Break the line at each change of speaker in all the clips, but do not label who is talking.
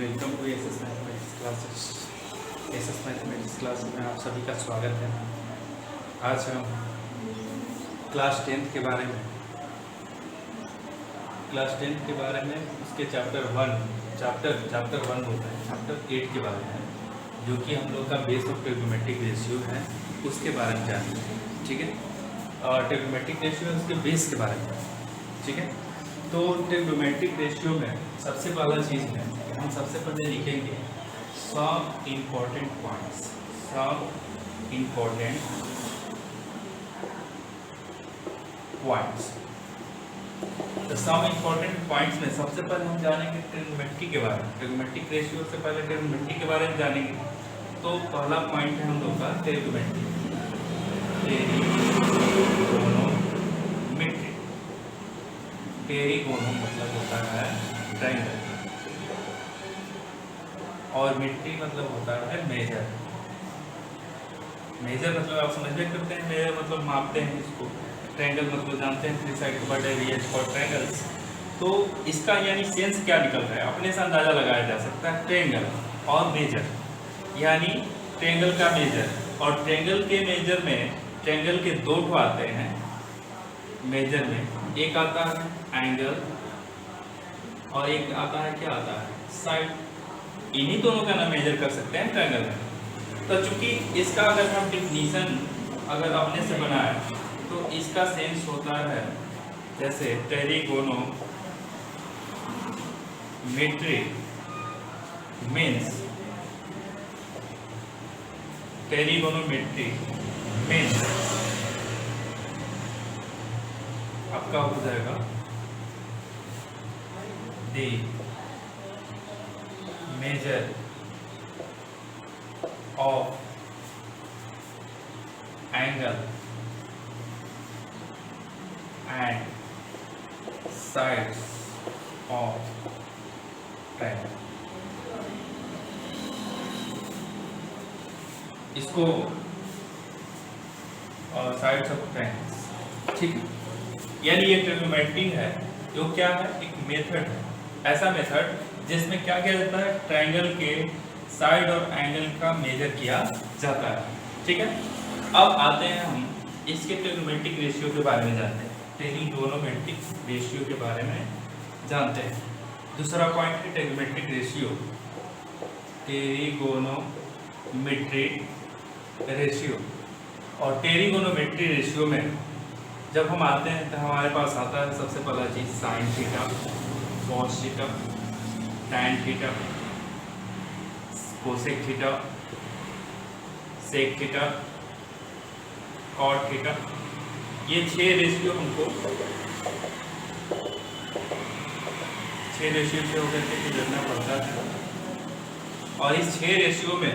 Welcome to SS mathematics classes. SS mathematics class में आप सभी का स्वागत है। आज हम क्लास 10th के बारे में उसके चैप्टर 1 होता है, चैप्टर 8 के बारे में, जो कि हम लोग का बेस ऑफ ट्रिग्नोमेट्रिक रेशियो है, उसके बारे में जानते हैं। ठीक है, और ट्रिग्नोमेट्रिक रेशियो है उसके बेस के बारे में। ठीक है, तो ट्रिग्नोमेट्रिक रेशियो में सबसे पहला चीज़ है, हम सबसे पहले लिखेंगे सम इम्पोर्टेंट पॉइंट्स। तो सम इम्पोर्टेंट पॉइंट्स में सबसे पहले हम जानेंगे ट्रिग्नोमेट्री के बारे में। ट्रिग्नोमेट्रिक रेशियो से पहले ट्रिग्नोमेट्री के बारे में जानेंगे। तो पहला पॉइंट है हम लोग का ट्रिग्नोमेट्री। टेरिगोनो मतलब होता है ट्रायंगल, और मिट्री मतलब होता है मेजर। मेजर मतलब आप समझ में करते हैं, मेजर मतलब मापते हैं इसको। ट्रायंगल मतलब जानते हैं 3 side but areas for triangles. तो इसका यानी सेंस क्या निकल रहा है, अपने से अंदाजा लगाया जा सकता है। ट्रायंगल और मेजर, यानी ट्रायंगल का मेजर और ट्रायंगल के मेजर में ट्रायंगल के दो ठो आते हैं मेजर में। एक आता है एंगल और एक आता है, क्या आता है, साइड। इन्हीं दोनों का ना मेजर कर सकते हैं ट्रायंगल में। तो चूंकि इसका अगर हम डिफिनीशन अगर अपने से बनाए तो इसका सेंस होता है जैसे टेरिगोनोमेट्री मीन्स, टेरिगोनोमेट्री मीन्स आपका हो जाएगा the measure of angle and sides of triangle. इसको साइड्स ऑफ ट्रायंगल्स, ठीक है। यानी ये ट्रिग्नोमेट्री है, जो क्या है, एक मेथड है, ऐसा मेथड जिसमें क्या किया जाता है, ट्रायंगल के साइड और एंगल का मेजर किया जाता है। ठीक है, अब आते हैं हम इसके ट्रिग्नोमेट्रिक रेशियो के बारे में जानते हैं। ट्रिग्नोमेट्रिक रेशियो के बारे में जानते हैं। दूसरा पॉइंट है ट्रिग्नोमेट्रिक रेशियो, ट्रिग्नोमेट्रिक रेशियो। और ट्रिग्नोमेट्रिक रेशियो में जब हम आते हैं तो हमारे पास आता है सबसे पहला चीज sine theta, cos theta, tan theta, cosec theta, sec theta, cot theta. ये 6 रेशियो हमको 6 रेशियो से होकर के गुजरना पड़ता है। और इस 6 रेशियो में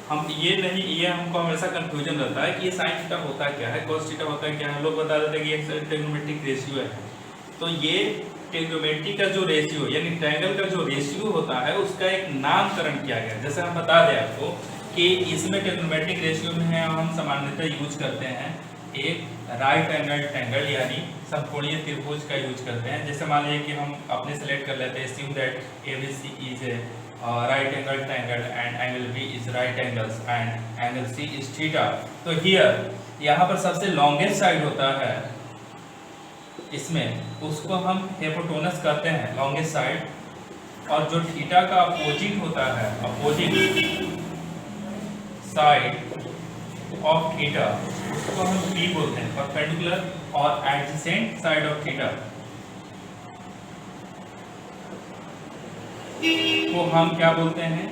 हम ये हमको हमेशा कंफ्यूजन रहता है कि ये साइन थीटा होता क्या है, कॉस थीटा होता क्या है। लोग बता देते हैं कि ये ट्रिग्नोमेट्रिक रेशियो है। तो ये ट्रिग्नोमेट्री का जो रेशियो यानी ट्रायंगल का जो रेशियो होता है उसका एक नामकरण किया गया। जैसे हम बता दें आपको कि इसमें ट्रिग्नोमेट्रिक रेशियो में हम सामान्यतः यूज करते हैं एक राइट एंगल ट्रायंगल यानी समकोणीय त्रिभुज का यूज करते हैं। जैसे मान लीजिए कि हम अपने सेलेक्ट कर लेते हैं, assume that ABC is a right angle triangle and angle B is right angles and angle C is theta। तो here यहाँ पर सबसे लॉन्गेस्ट साइड होता है इसमें, उसको हम हाइपोटेनस कहते हैं, लॉन्गेस्ट साइड। और जो थीटा का अपोजिट होता है, अपोजिट साइड ऑफ थीटा, उसको हम P बोलते हैं, परपेंडिकुलर और एडजेसेंट साइड ऑफ थीटा को हम क्या बोलते हैं,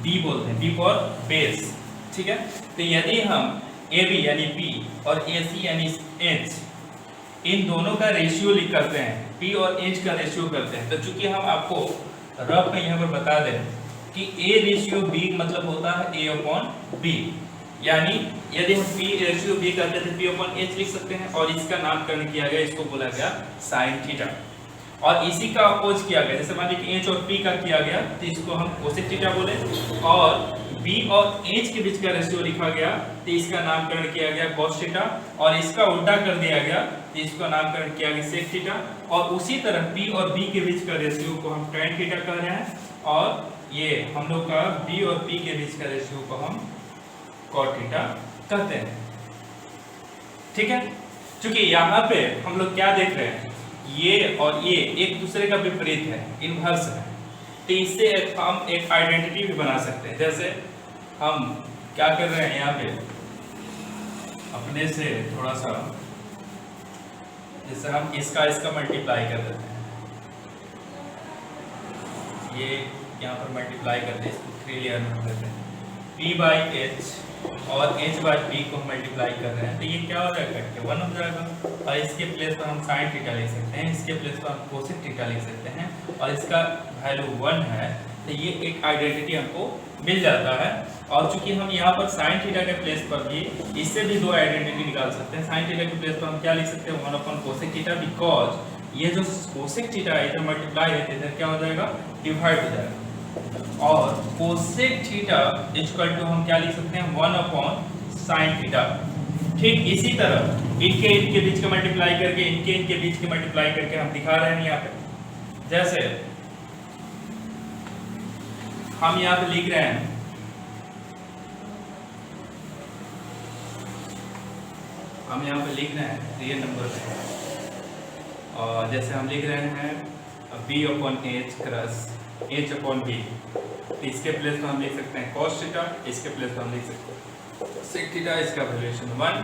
B बोलते हैं, B फॉर बेस। ठीक है, तो यदि हम AB यानी P और AC यानी H, इन दोनों का रेशियो लिख करते हैं, P और H का रेशियो करते हैं। तो चूंकि हम आपको रफ में यहाँ पर बता दें कि A रेशियो B मतलब होता है A अपॉन B, यानी यदि हम P रेशियो B करते हैं तो P अपॉन H लिख सकते हैं। और इसका नामकरण किया गया, इसको बोला गया साइन थीटा। और इसी का अपोज किया गया, जैसे मान लीजिए कि H और P का किया गया तो इसको हम कोसेक थीटा बोले। और B और H के बीच का रेशियो लिखा गया तो इसका नामकरण किया गया कॉस थीटा। और इसका उल्टा कर दिया गया इसको नामकरण किया गया सेक थीटा, और उसी तरह P और B के बीच का रेशियो को हम tan थीटा कह रहे हैं, और ये हम लोग का B और P के बीच का रेशियो को हम cot थीटा कहते हैं। ठीक है, क्योंकि यहाँ पे हम लोग क्या देख रहे हैं, ये और ये एक दूसरे का विपरीत है, इनवर्स है, तो इससे हम एक आइडेंटिटी भी बना सकते हैं। जैसे हम क्या कर रहे हैं, यहाँ पे अपने से थोड़ा सा, जैसे हम इसका मल्टीप्लाई कर देते हैं, ये यहाँ पर मल्टीप्लाई करते हैं, इसको 3 लेयर में करते हैं, P बाई H और H बाई P को हम मल्टीप्लाई कर रहे हैं, तो ये क्या हो जाएगा, 1 हो जाएगा, और इसके प्लेस पर हम साइन थीटा लिख सकते हैं, इसके प्लेस पर हम कोसेक थीटा लिख सकते हैं, और इसका वैल्यू 1 है, तो ये एक आइडेंटिटी हमको मिल जाता है। और चूंकि हम यहाँ पर साइन थीटा के प्लेस पर भी इससे भी 2 आइडेंटिटी निकाल सकते हैं। साइन थीटा के प्लेस पर हम क्या लिख सकते हैं, 1 कोसेक थीटा, बिकॉज ये जो कोसेक थीटा है इधर मल्टीप्लाई है, इधर क्या हो जाएगा, डिवाइड हो जाएगा, और कोसेक थीटा इक्वल टू हम क्या लिख सकते हैं, 1 साइन थीटा। ठीक इसी तरह इनके बीच का मल्टीप्लाई करके, इनके बीच के मल्टीप्लाई करके हम दिखा रहे हैं यहाँ पे। जैसे हम यहाँ पे लिख रहे हैं, रियल नंबर में, और जैसे हम लिख रहे हैं B/H क्रॉस H/B, तो इसके प्लेस पर हम लिख सकते हैं cos थीटा, इसके प्लेस पर हम लिख सकते हैं sec थीटा, इसका वैल्यूएशन 1,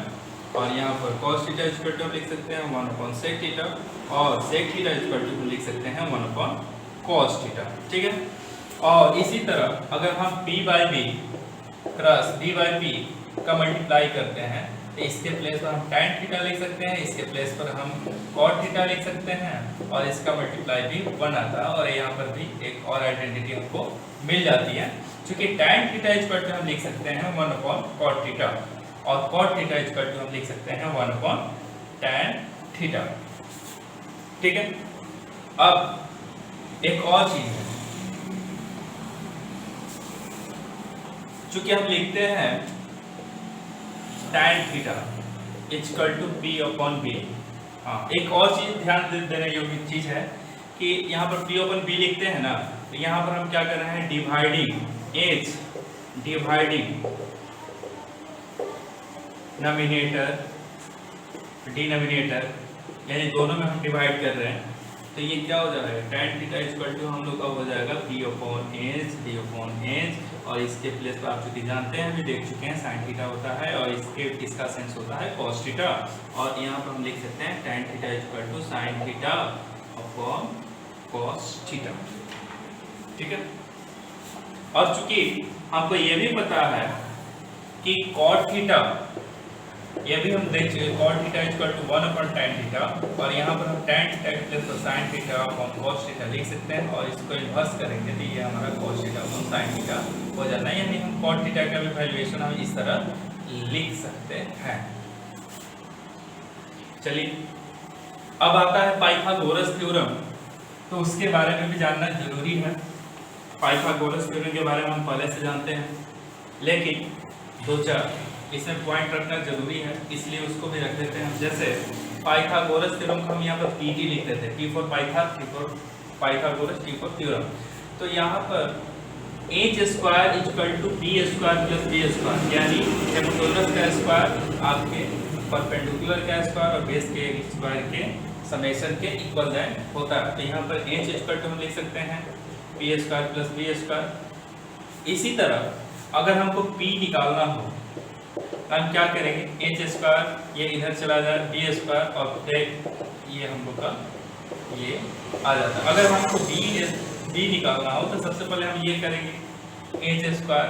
और यहाँ पर cos थीटा इक्वल टू हम लिख सकते हैं 1/sec थीटा, और sec थीटा इक्वल टू हम लिख सकते हैं 1/cos थीटा। ठीक है, और इसी तरह अगर हम P/B क्रॉस D/P का मल्टीप्लाई करते हैं, तो इसके प्लेस पर हम tan थीटा लिख सकते हैं, इसके प्लेस पर हम cot थीटा लिख सकते हैं, और इसका मल्टीप्लाई भी 1 आता है, और यहाँ पर भी एक और आइडेंटिटी हमको मिल जाती है, क्योंकि tan थीटा इक्वल टू हम लिख सकते हैं 1/cot थीटा, और cot थीटा इक्वल टू हम लिख सकते हैं 1/tan थीटा। ठीक है, अब एक और चीज है, चूंकि हम लिखते हैं tan theta equal to P/B, हाँ एक और चीज ध्यान देने योग्य चीज है कि यहाँ पर P/B लिखते हैं ना, तो यहाँ पर हम क्या कर रहे हैं, डिवाइडिंग नॉमिनेटर डिनोमिनेटर, यानी दोनों में हम डिवाइड कर रहे हैं, तो ये क्या हो जाएगा, tan थीटा इक्वल टू हम लोग का हो जाएगा P/H D/H, और इसके प्लेस पर आप चूंकि जानते हैं, अभी देख चुके हैं, साइन थीटा होता है, और इसका सेंस होता है cos थीटा, और यहाँ पर हम लिख सकते हैं tan theta equal to sine theta upon cos theta. ठीक है, और चूंकि हमको ये भी पता है कि cot थीटा, ये भी हम देख चुके, cot theta equal to 1/tan theta, और यहाँ पर हम tan थीटा के प्लेस पर sin theta upon cos theta लिख सकते हैं, और इसको इन्वर्स करेंगे तो ये हमारा cos theta upon sin theta हो जाता है, यानी हम cot थीटा का भी वैल्यूएशन हम इस तरह लिख सकते हैं। चलिए, अब आता है पाइथागोरस थ्योरम, तो उसके बारे में भी जानना जरूरी है। पाइथागोरस थ्योरम के बारे में हम पहले से जानते हैं, लेकिन 2-4 इसमें पॉइंट रखना जरूरी है, इसलिए उसको भी रख देते हैं। जैसे पाइथागोरस थ्योरम को हम यहाँ पर PT लिख देते हैं, P for pytha, T for Pythagoras, T for theorem. तो यहाँ पर H square equal to B square plus B square, यानी हेमिटोरस का स्क्वायर आपके परपेंडिकुलर का स्क्वायर और बेस के स्क्वायर के समेशन के इक्वल होता है। तो यहाँ पर H इक्वल टू हम लिख सकते हैं P square plus B square. इसी तरह अगर हमको P निकालना हो हम क्या करेंगे, H स्क्वायर ये इधर चला जाए, B स्क्वायर, और फिर ये हम लोग का ये आ जाता है। अगर हमको B निकालना हो तो सबसे पहले हम ये करेंगे H square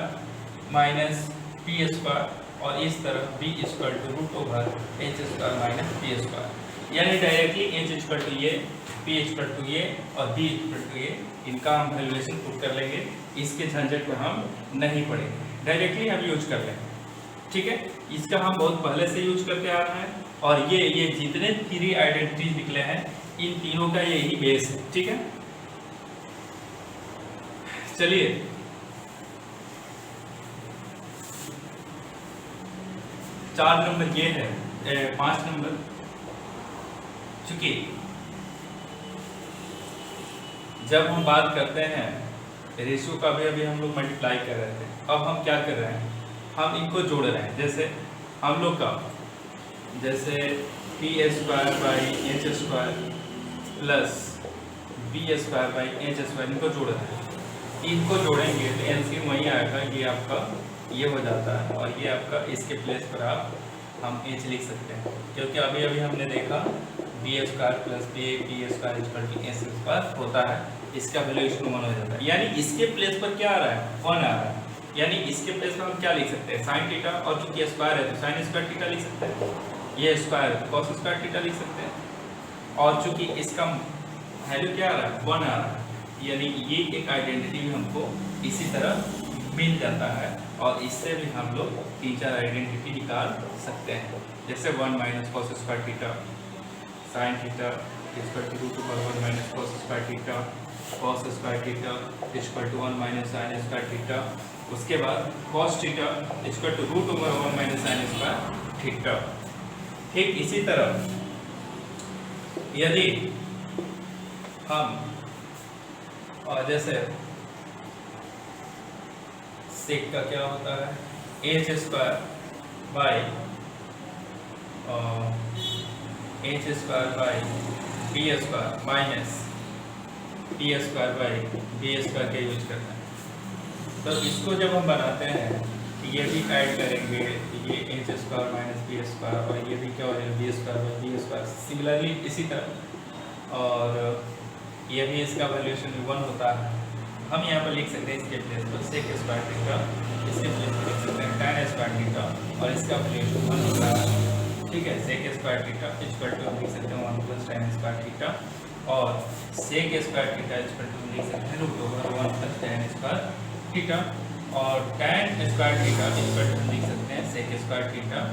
minus P square, और इस तरह B equal to √H square minus P square, यानी डायरेक्टली H इक्वल टू ये, P इक्वल टू ये, और B इक्वल टू ये, इनका हम वैल्यूएशन पुट कर लेंगे। इसके झंझट में हम नहीं पड़ेंगे, डायरेक्टली हम यूज कर लेंगे। ठीक है, इसका हम बहुत पहले से यूज करके आ रहे हैं, और ये जितने 3 आइडेंटिटीज निकले हैं इन तीनों का यही बेस है। ठीक है, चलिए 4 नंबर ये है, 5 नंबर चूंकि जब हम बात करते हैं रेशियो का भी अभी हम लोग मल्टीप्लाई कर रहे थे, अब हम क्या कर रहे हैं, हम इनको जोड़ रहे हैं। जैसे हम लोग का जैसे P square by H square plus B square by H square, इनको जोड़ रहे हैं। इनको जोड़ेंगे तो एलसीएम वही आएगा, ये आपका ये हो जाता है और ये आपका इसके प्लेस पर आप हम एच लिख सकते हैं, क्योंकि अभी अभी हमने देखा B square plus B square equal to H square होता है, इसका वैल्यूएशन 1 हो जाता है। यानी इसके प्लेस पर क्या आ रहा है, 1 आ रहा है। यानी इसके प्लेस पर हम क्या लिख सकते हैं, साइन थीटा, और चूंकि स्क्वायर है तो साइन स्क्वायर थीटा लिख सकते हैं, ये स्क्वायर है तो कॉस स्क्वायर थीटा लिख सकते हैं, और चूंकि इसका वैल्यू क्या आ रहा है, 1 आ रहा है, यानी ये एक आइडेंटिटी भी हमको इसी तरह मिल जाता है। और इससे भी हम लोग 3-4 आइडेंटिटी निकाल सकते हैं, जैसे 1 minus cos square theta sine theta equal to root over 1 minus cos square theta cos square theta equal to 1 minus sine square theta, उसके बाद cos theta equal to root over 1 minus sine square theta. ठीक इसी तरह यदि हम जैसे सेक का क्या होता है, H square by B square minus B square by B square का यूज करना है। तो इसको जब हम बनाते हैं ये भी ऐड करेंगे, ये H square minus B square, और ये भी क्या हो जाएगा B square by B square, similarly इसी तरह, और ये भी इसका वैल्यूएशन 1 होता है। हम यहाँ पर लिख सकते हैं इसके प्लेस पर सेक स्क्वायर थीटा, इसके प्लेस पर लिख सकते हैं tan स्क्वायर थीटा, और इसका वैल्यूएशन 1 होता है। ठीक है, sec square theta equal to हम लिख सकते हैं 1 प्लस tan स्क्वायर थीटा, और sec square theta equal to हम लिख सकते हैं root over 1 plus tan square theta, और tan square theta equal to हम लिख सकते हैं सेक स्क्वायर थीटा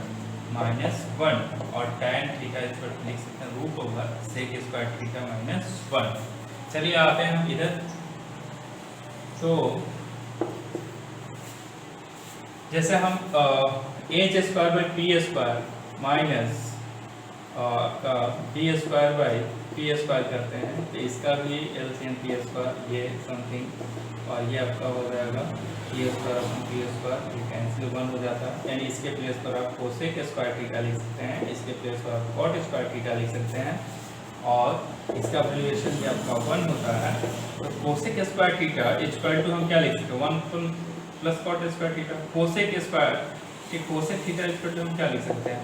माइनस 1, और tan थीटा इक्वल टू लिख सकते हैं root over sec square theta minus 1। चलिए आते हैं हम इधर। तो जैसे हम H square by P square minus B square by P square करते हैं, तो इसका भी एलसीएम पी स्क्वायर ये समथिंग, और ये आपका हो जाएगा P square upon P square, ये कैंसिल 1 हो जाता है। यानी इसके प्लेस पर आप कोसेक स्क्वायर थीटा लिख सकते हैं, इसके प्लेस पर आप कॉट स्क्वायर थीटा लिख सकते हैं, और इसका वैल्यूएशन भी आपका 1 होता है। तो cosec square theta equal to हम क्या लिख सकते हैं 1 plus cot square theta, cosec square कि कोसेक थीटा इक्वल टू हम क्या लिख सकते हैं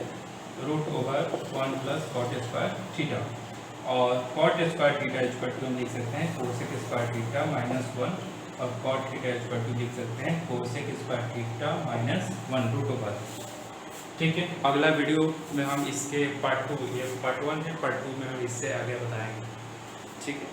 root over 1 plus cot square theta, और cot square theta equal to हम लिख सकते हैं कोसेक स्क्वायर थीटा माइनस 1, और कॉट थीटा इक्वल टू लिख सकते हैं cosec square theta minus 1 root over. ठीक है, अगला वीडियो में हम इसके पार्ट 2, ये पार्ट 1 है, पार्ट 2 में हम इससे आगे बताएंगे। ठीक है।